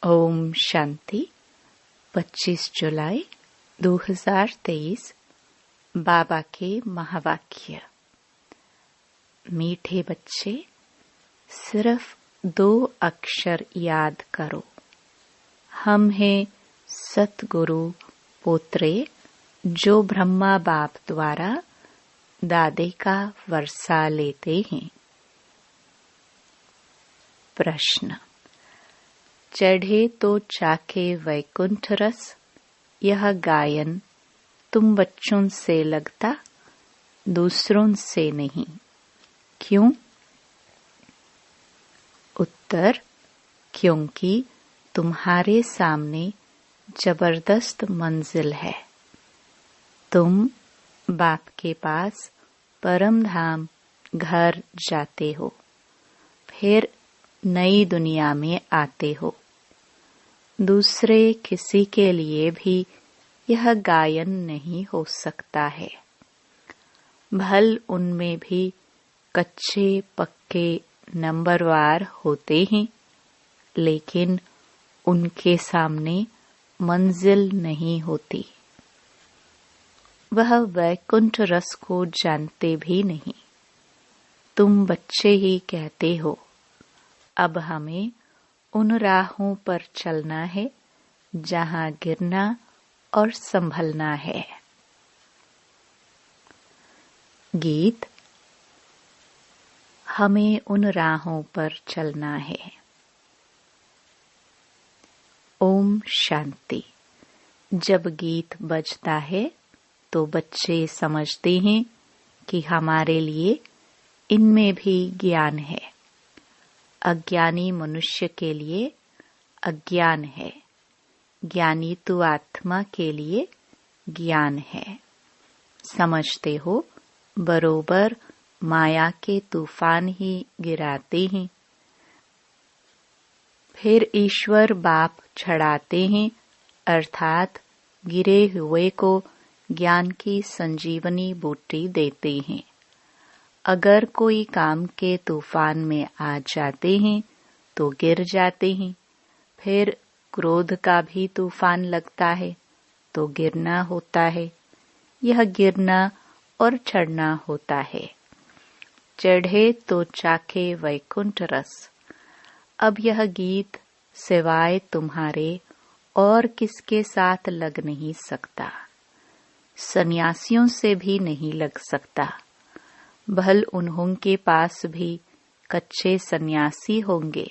ओम शांति। 25 जुलाई 2023 बाबा के महावाक्य। मीठे बच्चे, सिर्फ 2 अक्षर याद करो। हम हैं सतगुरु पोत्रे, जो ब्रह्मा बाप द्वारा दादे का वर्षा लेते हैं। प्रश्न। चढ़े तो चाखे वैकुंठ रस, यह गायन तुम बच्चों से लगता, दूसरों से नहीं। क्यों? उत्तर, क्योंकि तुम्हारे सामने जबरदस्त मंजिल है। तुम बाप के पास परम धाम घर जाते हो, फिर नई दुनिया में आते हो। दूसरे किसी के लिए भी यह गायन नहीं हो सकता है। भल उनमें भी कच्चे पक्के नंबरवार होते हैं, लेकिन उनके सामने मंजिल नहीं होती। वह वैकुंठ रस को जानते भी नहीं। तुम बच्चे ही कहते हो, अब हमें उन राहों पर चलना है जहां गिरना और संभलना है। गीत। हमें उन राहों पर चलना है। ओम शांति। जब गीत बजता है तो बच्चे समझते हैं कि हमारे लिए इनमें भी ज्ञान है। अज्ञानी मनुष्य के लिए अज्ञान है, ज्ञानी तो आत्मा के लिए ज्ञान है। समझते हो, बरोबर माया के तूफान ही गिराते हैं, फिर ईश्वर बाप छड़ाते हैं, अर्थात गिरे हुए को ज्ञान की संजीवनी बूटी देते हैं। अगर कोई काम के तूफान में आ जाते हैं तो गिर जाते हैं, फिर क्रोध का भी तूफान लगता है तो गिरना होता है। यह गिरना और चढ़ना होता है। चढ़े तो चाखे वैकुंठ रस। अब यह गीत सिवाय तुम्हारे और किसके साथ लग नहीं सकता। सन्यासियों से भी नहीं लग सकता। भल उन्हों के पास भी कच्चे सन्यासी होंगे,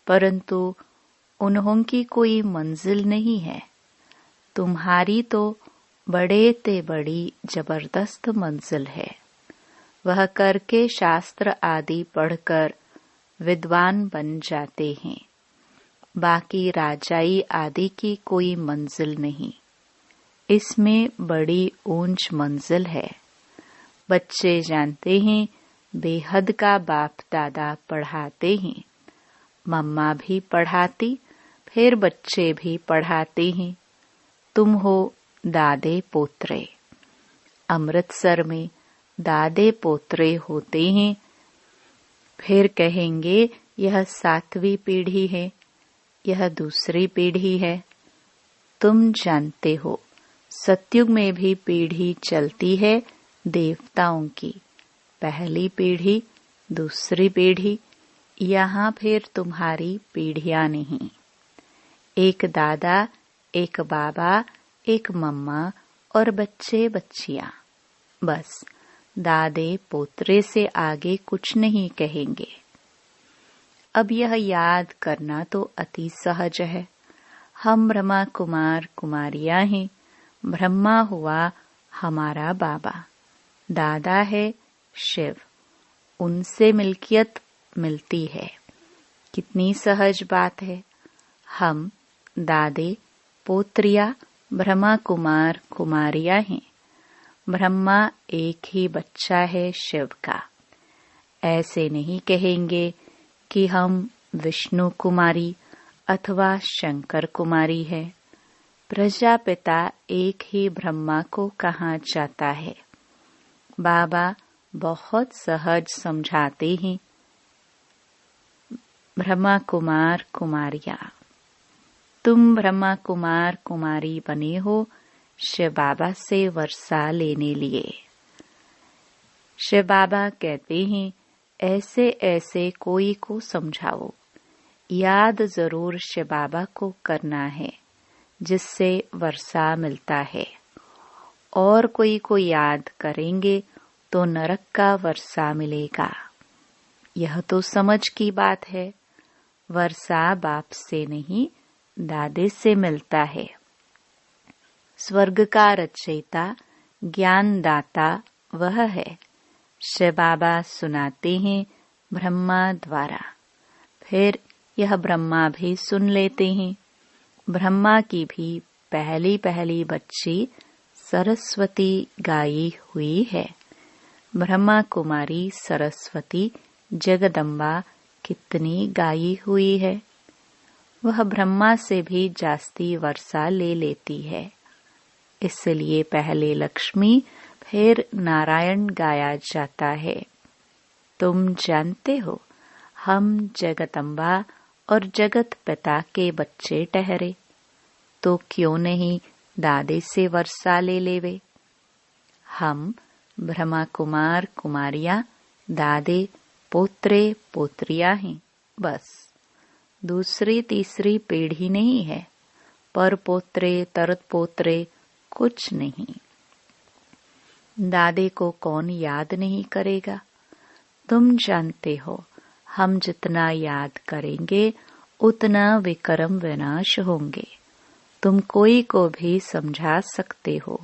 परंतु उन्हों की कोई मंजिल नहीं है। तुम्हारी तो बड़े ते बड़ी जबरदस्त मंजिल है। वह करके शास्त्र आदि पढ़कर विद्वान बन जाते हैं। बाकी राजाई आदि की कोई मंजिल नहीं। इसमें बड़ी ऊंच मंजिल है। बच्चे जानते हैं, बेहद का बाप दादा पढ़ाते हैं। मम्मा भी पढ़ाती, फिर बच्चे भी पढ़ाते हैं। तुम हो दादे पोत्रे। अमृतसर में दादे पोत्रे होते हैं। फिर कहेंगे यह 7वीं पीढ़ी है, यह दूसरी पीढ़ी है। तुम जानते हो, सतयुग में भी पीढ़ी चलती है देवताओं की। पहली पीढ़ी, दूसरी पीढ़ी, यहाँ फिर तुम्हारी पीढ़ियां नहीं। एक दादा, एक बाबा, एक मम्मा और बच्चे बच्चियां। बस दादे पोत्रे से आगे कुछ नहीं कहेंगे। अब यह याद करना तो अति सहज है। हम ब्रह्मा कुमार कुमारियां हैं। ब्रह्मा हुआ हमारा बाबा, दादा है शिव। उनसे मिल्कियत मिलती है। कितनी सहज बात है। हम दादे पोत्रिया ब्रह्मा कुमार कुमारियां हैं। ब्रह्मा एक ही बच्चा है शिव का। ऐसे नहीं कहेंगे कि हम विष्णु कुमारी अथवा शंकर कुमारी है। प्रजापिता एक ही ब्रह्मा को कहा जाता है। बाबा बहुत सहज समझाते हैं। ब्रह्मा कुमार कुमारियां, तुम ब्रह्मा कुमार कुमारी बने हो शिव बाबा से वर्षा लेने लिए। शिव बाबा कहते हैं, ऐसे ऐसे कोई को समझाओ। याद जरूर शिव बाबा को करना है, जिससे वर्षा मिलता है। और कोई को याद करेंगे तो नरक का वर्षा मिलेगा। यह तो समझ की बात है। वर्षा बाप से नहीं, दादे से मिलता है। स्वर्ग का रचयिता ज्ञानदाता वह है। शिव बाबा सुनाते हैं ब्रह्मा द्वारा, फिर यह ब्रह्मा भी सुन लेते हैं। ब्रह्मा की भी पहली पहली बच्ची सरस्वती गाई हुई है। ब्रह्मा कुमारी सरस्वती जगदम्बा कितनी गाई हुई है। वह ब्रह्मा से भी जास्ती वर्षा ले लेती है। इसलिए पहले लक्ष्मी फिर नारायण गाया जाता है। तुम जानते हो, हम जगदम्बा और जगत पिता के बच्चे ठहरे, तो क्यों नहीं दादे से वर्षा ले लेवे। हम ब्रह्मा कुमार कुमारियां दादे पोत्रे पोत्रियां हैं, बस। दूसरी तीसरी पीढ़ी नहीं है, पर पोत्रे तरत पोत्रे कुछ नहीं। दादे को कौन याद नहीं करेगा। तुम जानते हो, हम जितना याद करेंगे उतना विक्रम विनाश होंगे। तुम कोई को भी समझा सकते हो।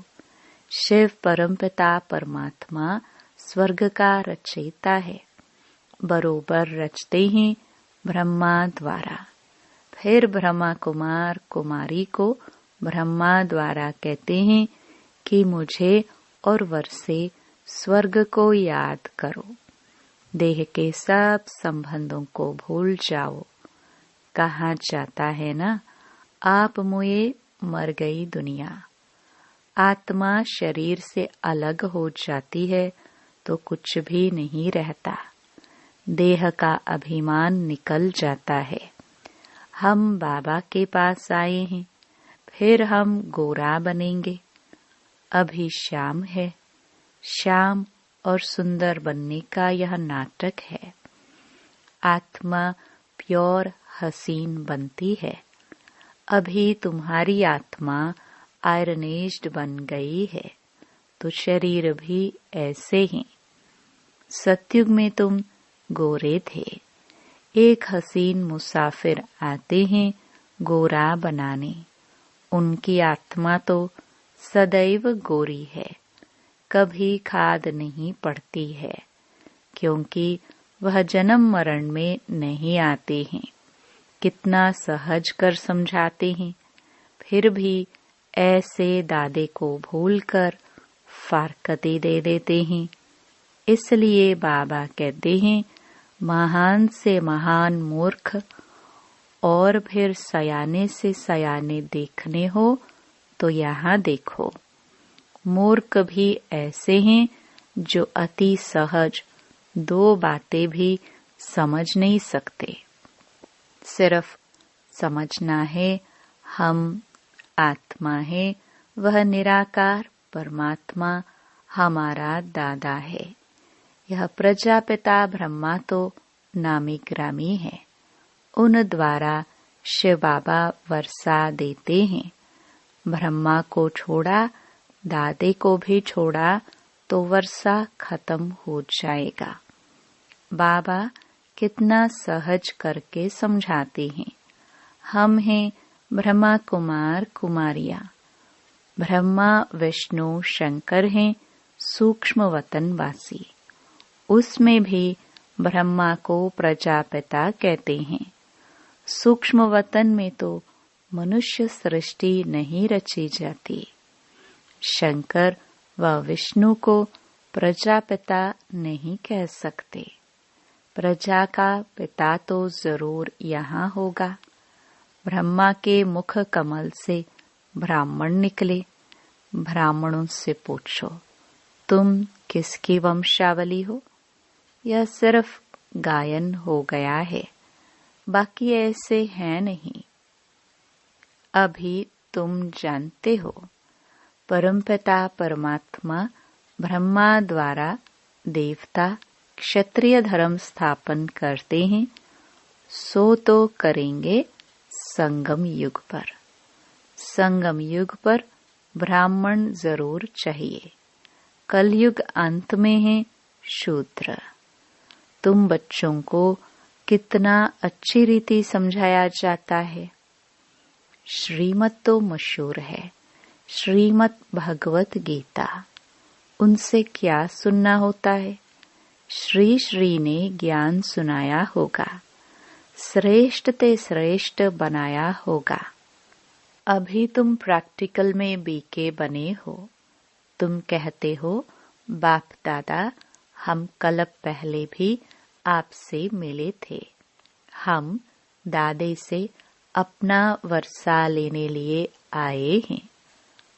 शिव परमपिता परमात्मा स्वर्ग का रचयिता है। बरोबर रचते हैं ब्रह्मा द्वारा। फिर ब्रह्मा कुमार कुमारी को ब्रह्मा द्वारा कहते हैं कि मुझे और वर्षे स्वर्ग को याद करो। देह के सब संबंधों को भूल जाओ। कहा जाता है ना, आप मुए मर गई दुनिया। आत्मा शरीर से अलग हो जाती है तो कुछ भी नहीं रहता। देह का अभिमान निकल जाता है। हम बाबा के पास आए हैं, फिर हम गोरा बनेंगे। अभी शाम है। श्याम और सुंदर बनने का यह नाटक है। आत्मा प्योर हसीन बनती है। अभी तुम्हारी आत्मा आयरनेस्ड बन गई है, तो शरीर भी ऐसे ही। सतयुग में तुम गोरे थे। एक हसीन मुसाफिर आते हैं गोरा बनाने। उनकी आत्मा तो सदैव गोरी है, कभी खाद नहीं पड़ती है, क्योंकि वह जन्म मरण में नहीं आते हैं। कितना सहज कर समझाते हैं, फिर भी ऐसे दादे को भूलकर फारकते दे देते हैं। इसलिए बाबा कहते हैं, महान से महान मूर्ख और फिर सयाने से सयाने देखने हो तो यहाँ देखो। मूर्ख भी ऐसे हैं जो अति सहज दो बातें भी समझ नहीं सकते। सिर्फ समझना है हम आत्मा है, वह निराकार परमात्मा हमारा दादा है। यह प्रजापिता ब्रह्मा तो नामी ग्रामी है। उन द्वारा शिव बाबा वर्षा देते हैं। ब्रह्मा को छोड़ा, दादे को भी छोड़ा तो वर्षा खत्म हो जाएगा। बाबा कितना सहज करके समझाते हैं। हम हैं ब्रह्मा कुमार कुमारियां। ब्रह्मा विष्णु शंकर हैं सूक्ष्म वतनवासी। उसमें भी ब्रह्मा को प्रजापिता कहते हैं। सूक्ष्म वतन में तो मनुष्य सृष्टि नहीं रची जाती। शंकर व विष्णु को प्रजापिता नहीं कह सकते। प्रजा का पिता तो जरूर यहाँ होगा। ब्रह्मा के मुख कमल से ब्राह्मण निकले। ब्राह्मणों से पूछो, तुम किसकी वंशावली हो? यह सिर्फ गायन हो गया है, बाकी ऐसे हैं नहीं। अभी तुम जानते हो, परमपिता परमात्मा ब्रह्मा द्वारा देवता क्षत्रिय धर्म स्थापन करते हैं, सो तो करेंगे संगम युग पर। संगम युग पर ब्राह्मण जरूर चाहिए। कलयुग अंत में है शूद्र। तुम बच्चों को कितना अच्छी रीति समझाया जाता है। श्रीमत तो मशहूर है, श्रीमद् भगवत गीता। उनसे क्या सुनना होता है? श्री श्री ने ज्ञान सुनाया होगा, श्रेष्ठ ते श्रेष्ठ बनाया होगा। अभी तुम प्रैक्टिकल में बीके बने हो। तुम कहते हो, बाप दादा हम कल्प पहले भी आपसे मिले थे। हम दादे से अपना वर्षा लेने लिए आए हैं।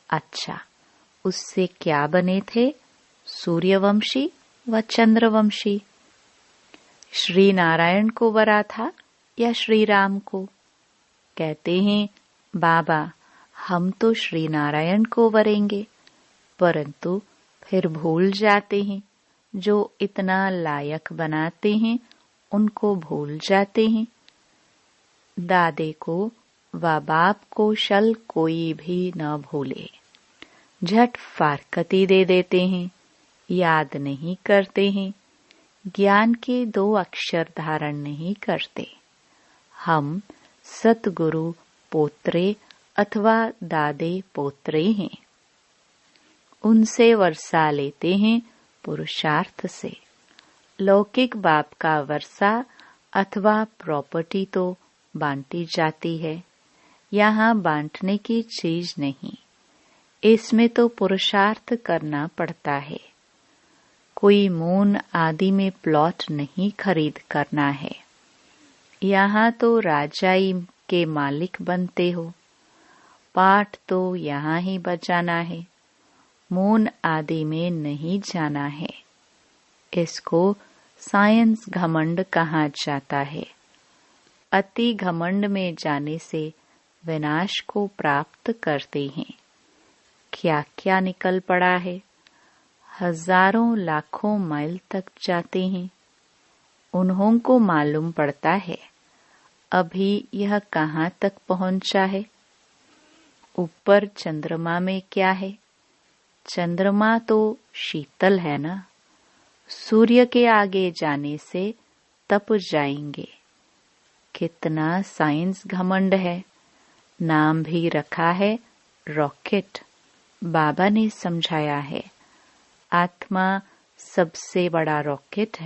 अच्छा, उससे क्या बने थे? सूर्यवंशी व चंद्रवंशी। श्री नारायण को वरा था या श्री राम को? कहते हैं, बाबा हम तो श्री नारायण को वरेंगे, परंतु फिर भूल जाते हैं। जो इतना लायक बनाते हैं उनको भूल जाते हैं। दादे को व बाप को शल कोई भी न भूले। झट फारकती दे देते हैं, याद नहीं करते हैं, ज्ञान के 2 अक्षर धारण नहीं करते। हम सतगुरु पोत्रे अथवा दादे पोत्रे हैं। उनसे वर्षा लेते हैं पुरुषार्थ से। लौकिक बाप का वर्षा अथवा प्रॉपर्टी तो बांटी जाती है, यहाँ बांटने की चीज नहीं। इसमें तो पुरुषार्थ करना पड़ता है। कोई मून आदि में प्लॉट नहीं खरीद करना है। यहाँ तो राजाई के मालिक बनते हो। पाठ तो यहाँ ही बजाना है, मून आदि में नहीं जाना है। इसको साइंस घमंड कहा जाता है। अति घमंड में जाने से विनाश को प्राप्त करते हैं। क्या क्या निकल पड़ा है। हजारों लाखों माइल तक जाते हैं। उन्हों को मालूम पड़ता है अभी यह कहाँ तक पहुंचा है। ऊपर चंद्रमा में क्या है? चंद्रमा तो शीतल है ना। सूर्य के आगे जाने से तप जाएंगे। कितना साइंस घमंड है। नाम भी रखा है रॉकेट। बाबा ने समझाया है आत्मा सबसे बड़ा रॉकेट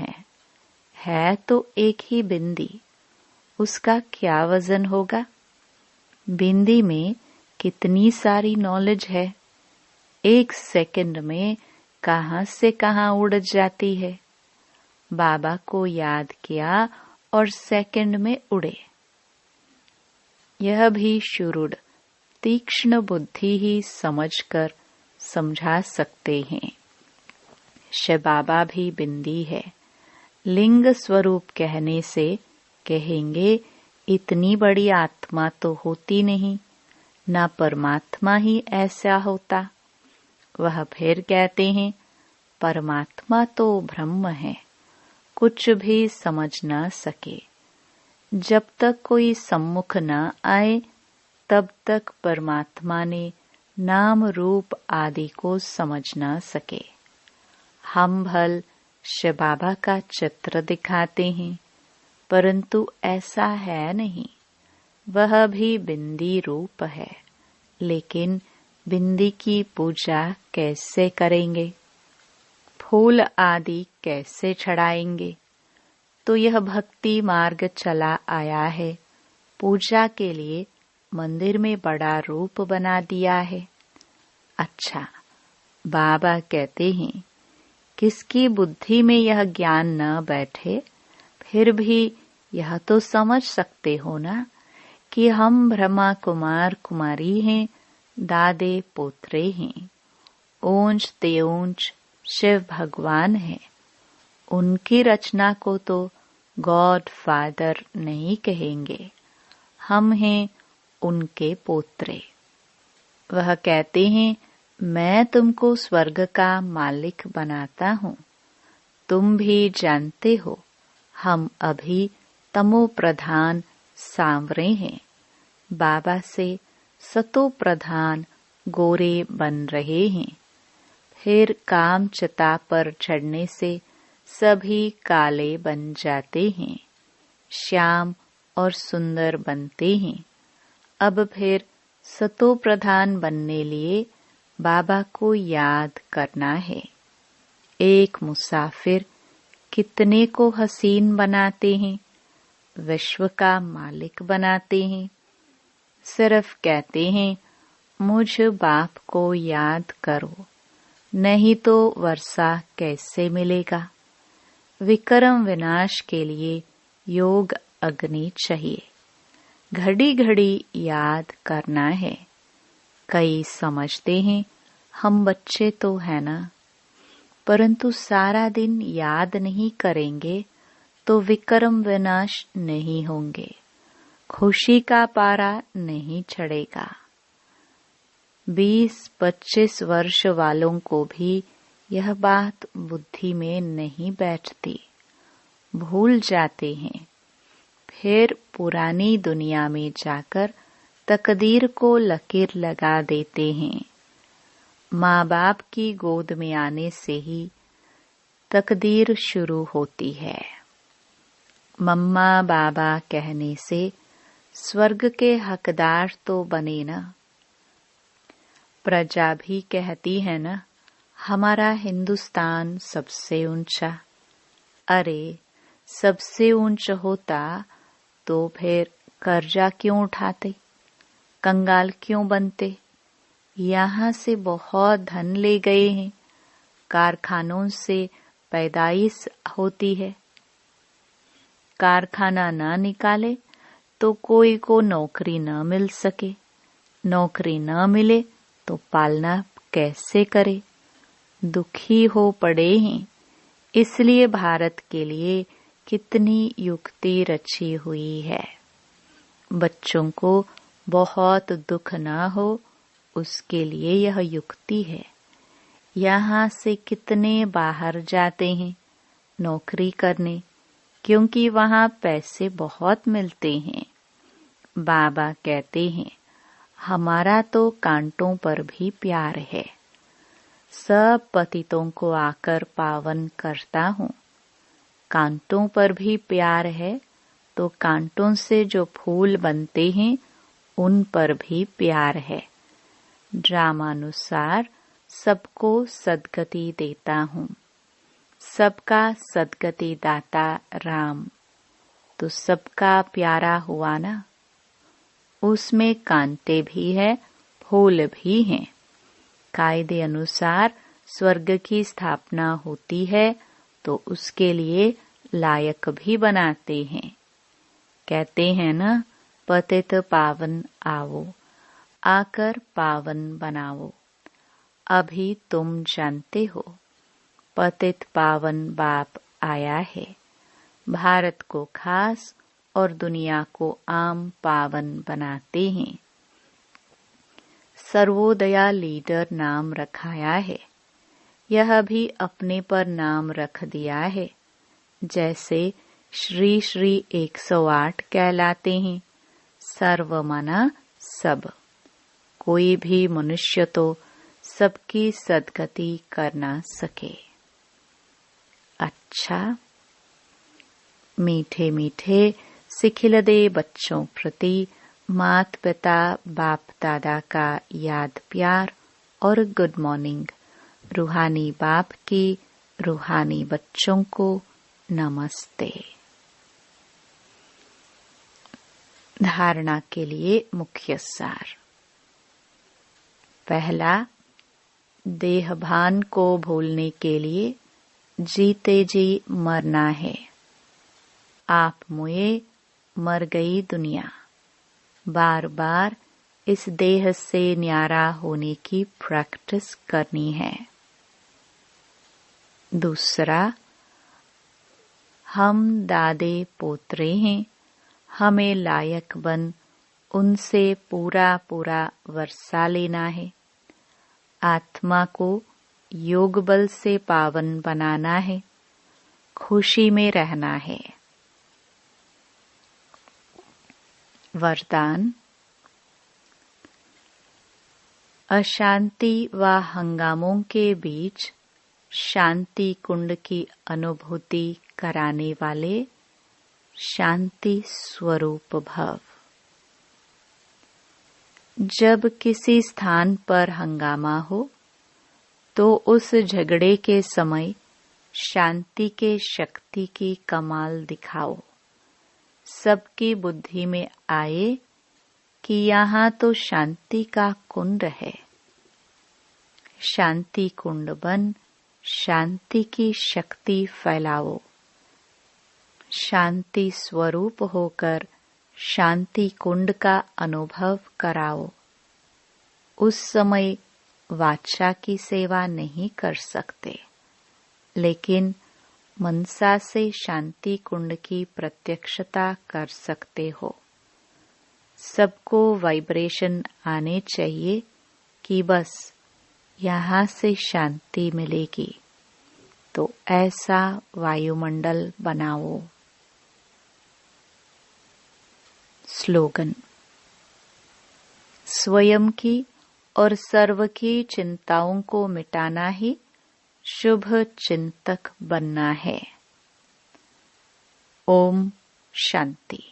है तो एक ही बिंदी। उसका क्या वजन होगा? बिंदी में कितनी सारी नॉलेज है। 1 सेकंड में कहां से कहां उड़ जाती है। बाबा को याद किया और सेकंड में उड़े। यह भी शुरुड तीक्ष्ण बुद्धि ही समझकर समझा सकते हैं। शिव बाबा भी बिंदी है। लिंग स्वरूप कहने से कहेंगे इतनी बड़ी आत्मा तो होती नहीं, ना परमात्मा ही ऐसा होता। वह फिर कहते हैं परमात्मा तो ब्रह्म है, कुछ भी समझ न सके। जब तक कोई सम्मुख न आए तब तक परमात्मा ने नाम रूप आदि को समझ न सके। हम भल शिव बाबा का चित्र दिखाते हैं, परंतु ऐसा है नहीं। वह भी बिंदी रूप है, लेकिन बिंदी की पूजा कैसे करेंगे? फूल आदि कैसे चढ़ाएंगे? तो यह भक्ति मार्ग चला आया है। पूजा के लिए मंदिर में बड़ा रूप बना दिया है। अच्छा, बाबा कहते हैं किसकी बुद्धि में यह ज्ञान न बैठे, फिर भी यह तो समझ सकते हो ना कि हम ब्रह्मा कुमार कुमारी हैं, दादे पोत्रे हैं। ऊंच ते ऊंच शिव भगवान है। उनकी रचना को तो गॉड फादर नहीं कहेंगे। हम हैं उनके पोत्रे। वह कहते हैं, मैं तुमको स्वर्ग का मालिक बनाता हूँ। तुम भी जानते हो हम अभी तमो प्रधान सांवरे हैं, बाबा से सतो प्रधान गोरे बन रहे हैं। फिर काम चिता पर चढ़ने से सभी काले बन जाते हैं, श्याम और सुंदर बनते हैं। अब फिर सतो प्रधान बनने लिए बाबा को याद करना है। एक मुसाफिर कितने को हसीन बनाते हैं, विश्व का मालिक बनाते हैं। सिर्फ कहते हैं, मुझ बाप को याद करो, नहीं तो वर्षा कैसे मिलेगा। विक्रम विनाश के लिए योग अग्नि चाहिए, घड़ी घड़ी याद करना है। कई समझते हैं हम बच्चे तो है ना, परंतु सारा दिन याद नहीं करेंगे तो विक्रम विनाश नहीं होंगे, खुशी का पारा नहीं चढ़ेगा। 20-25 वर्ष वालों को भी यह बात बुद्धि में नहीं बैठती, भूल जाते हैं। फिर पुरानी दुनिया में जाकर तकदीर को लकीर लगा देते हैं। माँ बाप की गोद में आने से ही तकदीर शुरू होती है। मम्मा बाबा कहने से स्वर्ग के हकदार तो बने ना। प्रजा भी कहती है ना, हमारा हिंदुस्तान सबसे ऊंचा। अरे सबसे ऊंचा होता तो फिर कर्जा क्यों उठाते, कंगाल क्यों बनते। यहाँ से बहुत धन ले गए हैं, कारखानों से पैदाइश होती है। कारखाना ना निकाले तो कोई को नौकरी न मिल सके, नौकरी न मिले तो पालना कैसे करे। दुखी हो पड़े हैं। इसलिए भारत के लिए कितनी युक्ति रची हुई है। बच्चों को बहुत दुख ना हो उसके लिए यह युक्ति है। यहाँ से कितने बाहर जाते हैं नौकरी करने, क्योंकि वहाँ पैसे बहुत मिलते हैं। बाबा कहते हैं, हमारा तो कांटों पर भी प्यार है। सब पतितों को आकर पावन करता हूँ। कांटों पर भी प्यार है तो कांटों से जो फूल बनते हैं उन पर भी प्यार है। ड्रामानुसार सबको सद्गति देता हूँ। सबका सद्गति दाता राम, तो सबका प्यारा हुआ ना। उसमें कांटे भी है, फूल भी हैं। कायदे अनुसार स्वर्ग की स्थापना होती है तो उसके लिए लायक भी बनाते हैं। कहते हैं ना, पतित पावन आओ, आकर पावन बनाओ। अभी तुम जानते हो पतित पावन बाप आया है, भारत को खास और दुनिया को आम पावन बनाते हैं। सर्वोदया लीडर नाम रखाया है, यह भी अपने पर नाम रख दिया है। जैसे श्री श्री 108 कहलाते हैं, सर्व मना सब। कोई भी मनुष्य तो सबकी सद्गति कर ना सके। अच्छा, मीठे मीठे सिखिलदे बच्चों प्रति मात पिता बाप दादा का याद प्यार और गुड मॉर्निंग। रूहानी बाप की रूहानी बच्चों को नमस्ते। धारणा के लिए मुख्य सार। पहला, देहभान को भूलने के लिए जीते जी मरना है। आप मुए मर गई दुनिया। बार बार इस देह से न्यारा होने की प्रैक्टिस करनी है। दूसरा, हम दादे पोतरे हैं, हमें लायक बन उनसे पूरा पूरा वर्षा लेना है। आत्मा को योग बल से पावन बनाना है, खुशी में रहना है। वरदान। अशांति व हंगामों के बीच शांति कुंड की अनुभूति कराने वाले शांति स्वरूप भव। जब किसी स्थान पर हंगामा हो तो उस झगड़े के समय शांति के शक्ति की कमाल दिखाओ। सबकी बुद्धि में आए कि यहाँ तो शांति का कुंड है। शांति कुंड बन शांति की शक्ति फैलाओ। शांति स्वरूप होकर शांति कुंड का अनुभव कराओ। उस समय वाचा की सेवा नहीं कर सकते, लेकिन मनसा से शांति कुंड की प्रत्यक्षता कर सकते हो। सबको वाइब्रेशन आने चाहिए कि बस यहाँ से शांति मिलेगी, तो ऐसा वायुमंडल बनाओ। स्लोगन। स्वयं की और सर्व की चिंताओं को मिटाना ही शुभ चिंतक बनना है। ओम शांति।